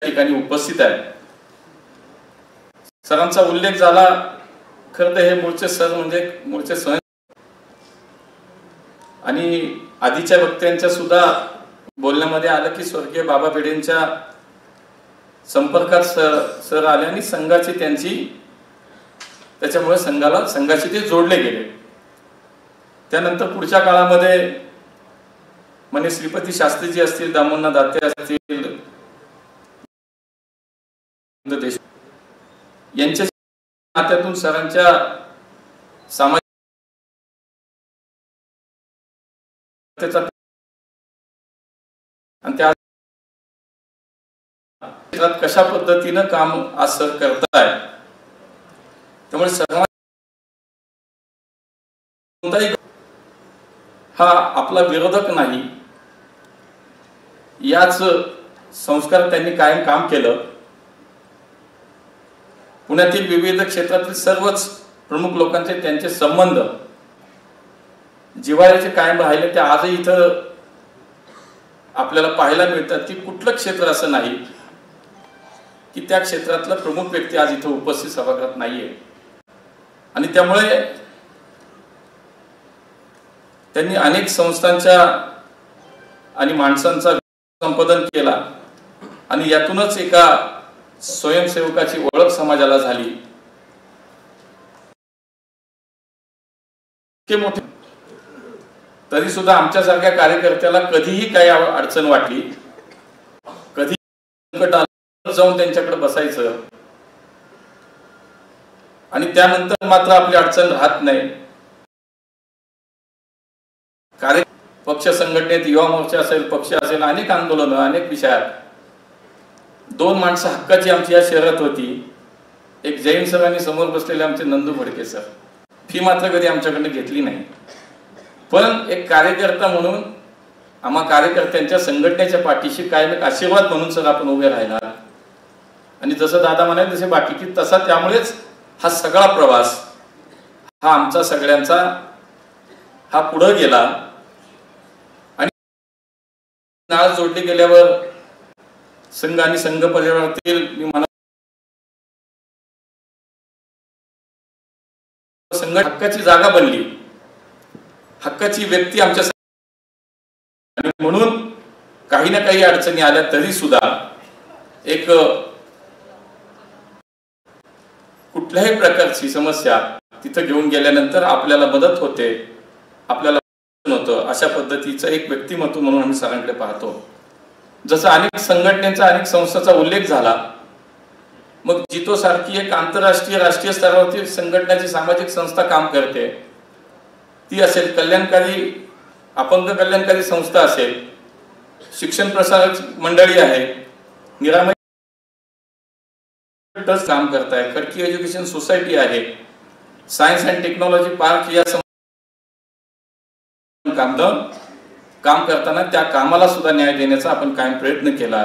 ठिकाणी उपस्थित आहे। सरांचा उल्लेख झाला, खरं तर हे मूळचे सर म्हणजे मूळचे सर आणि आधीच्या वक्त्यांच्या सुद्धा बोलण्यामध्ये आलं की स्वर्गीय बाबा भिडेंच्या संपर्कात सर आले आणि संघाची त्यांची त्याच्यामुळे संघाशी ते जोडले गेले। त्यानंतर पुढच्या काळामध्ये म्हणे श्रीपती शास्त्रीजी असतील, दामोदर दाते असतील, यांच्या नात्यातून सरांच्या सामाजिक आणि त्या कशा पद्धतीनं काम आज सर करताय, त्यामुळे सर्वांना हा आपला विरोधक नाही, याच संस्कार त्यांनी कायम काम केलं। पुण्यातील विविध क्षेत्रातील सर्वच प्रमुख लोकांचे त्यांचे संबंध जिव्हाळ्याचे कायम राहिले। ते आजही इथं आपल्याला पाहायला मिळतात की कुठलं क्षेत्र असं नाही की त्या क्षेत्रातला प्रमुख व्यक्ती आज इथं उपस्थित सभागृहात नाहीये। आणि त्यामुळे त्यांनी अनेक संस्थांच्या आणि माणसांचा संपादन केला आणि यातूनच एका स्वयंसेवकाची ओळख समाजाला झाली। मोठे तरी सुद्धा आमच्यासारख्या कार्यकर्त्याला कधीही काही अडचण वाटली, कधी संकट आलं जाऊन त्यांच्याकडे बसायचं आणि त्यानंतर मात्र आपली अडचण राहत नाही। पक्ष संघटनेत युवा मोर्चा असेल, पक्ष असेल, अनेक आंदोलन, अनेक विषयात दोन माणसं हक्काची आमची या शहरात होती। एक जैन सर आणि समोर बसलेले आमचे नंदू फडके सर। फी मात्र कधी आमच्याकडनं घेतली नाही, पण एक कार्यकर्ता म्हणून आम्हा कार्यकर्त्यांच्या संघटनेच्या पाठीशी कायम एक आशीर्वाद म्हणून सर आपण उभे राहिला। आणि जसं दादा म्हणाले तसे बाकी तसा, त्यामुळेच हा सगळा प्रवास हा आमचा सगळ्यांचा हा पुढे गेला। आणि नाळ जोडली गेल्यावर संघ आणि संघ परिवारातील संघ हक्काची जागा बनली, हक्काची व्यक्ती आमच्या, आणि म्हणून काही ना काही अडचणी आल्या तरी सुद्धा एक कुठल्याही प्रकारची समस्या तिथं घेऊन गेल्यानंतर आपल्याला मदत होते, आपल्याला होतं, अशा पद्धतीचं एक व्यक्तिमत्व म्हणून आम्ही सरांकडे पाहतो। जसं अनेक संघटनेचा, अनेक संस्थांचा उल्लेख झाला, मग जितो सारखी एक आंतरराष्ट्रीय राष्ट्रीय स्तरावरती संघटनाची सामाजिक संस्था काम करते, ती असेल, कल्याणकारी अपंग कल्याणकारी संस्था असेल, शिक्षण प्रसारक मंडळी आहे, निरामय ट्रस्ट काम करत आहे, खडकी एज्युकेशन सोसायटी आहे, सायन्स अँड टेक्नॉलॉजी पार्क या काम करताना त्या कामाला सुद्धा न्याय देण्याचा आपण कायम प्रयत्न केला।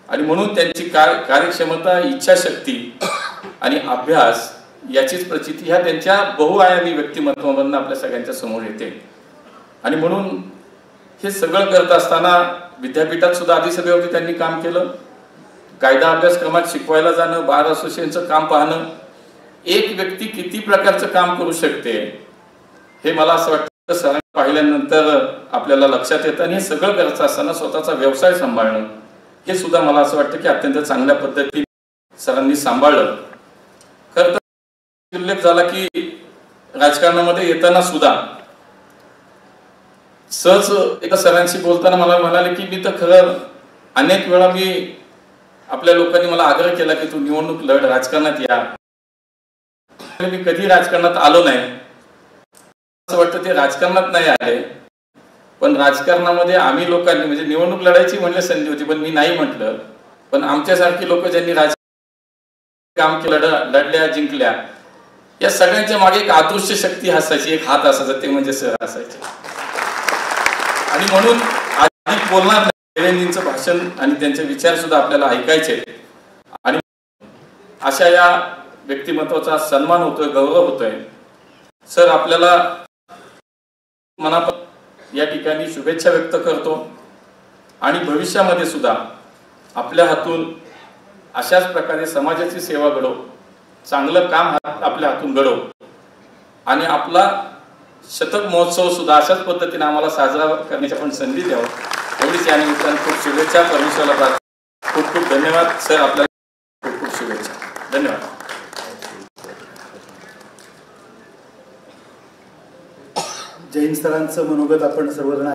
आणि म्हणून त्यांची कार्यक्षमता, इच्छाशक्ती आणि अभ्यास याचीच प्रचिती ह्या त्यांच्या बहुआयामी व्यक्तिमत्वामधून आपल्या सगळ्यांच्या समोर येते। आणि म्हणून हे सगळं करत असताना विद्यापीठात सुद्धा अधिसभेवरती त्यांनी काम केलं, कायदा अभ्यासक्रमात शिकवायला जाणं, बार असोसिएशनचं काम पाहणं, एक व्यक्ती किती प्रकारचं काम करू शकते हे मला असं वाटतं सरांनी पाहिल्यानंतर आपल्याला लक्षात येतं। आणि हे सगळं करत असताना स्वतःचा व्यवसाय सांभाळणं हे सुद्धा मला असं वाटतं की अत्यंत चांगल्या पद्धतीने सरांनी सांभाळलं। खरं तर उल्लेख झाला की राजकारणामध्ये येताना सुद्धा सहज एका सरांशी बोलताना मला म्हणाले की मी तर खरं अनेक वेळा मी आपल्या लोकांनी मला आग्रह केला की तू निवडणूक लढ, राजकारणात या। मी कधी राजकारणात आलो नाही, असं वाटतं ते राजकारणात नाही आले, पण राजकारणामध्ये आम्ही लोकांनी म्हणजे निवडणूक लढायची म्हणले संधी होती, पण मी नाही म्हटलं। पण आमच्यासारखी लोक ज्यांनी काम केलं, लढल्या, जिंकल्या, या सगळ्यांच्या मागे एक अदृश्य शक्ती असायची, एक हात असायचा, ते म्हणजे सर असायचे। आणि म्हणून आधी बोलणार नाही, भाषण आणि त्यांचे विचार सुद्धा आपल्याला ऐकायचे। आणि अशा या व्यक्तिमत्वाचा सन्मान होतोय, गौरव होतोय। सर आपल्याला मनापासून या ठिकाणी शुभेच्छा व्यक्त करतो आणि भविष्यामध्ये सुद्धा आपल्या हातून अशाच प्रकारे समाजाची सेवा घडो, चांगलं काम आपल्या हातून घडो आणि आपला शतक महोत्सव सुद्धा अशाच पद्धतीने आम्हाला साजरा करण्याची आपण संधी द्यावं, एवढीच या निमित्ताने खूप शुभेच्छा. परमेश्वराला प्रार्थना. खूप खूप धन्यवाद सर, आपल्याला खूप खूप शुभेच्छा. धन्यवाद. जैन सरांचं मनोगत आपण सर्वजण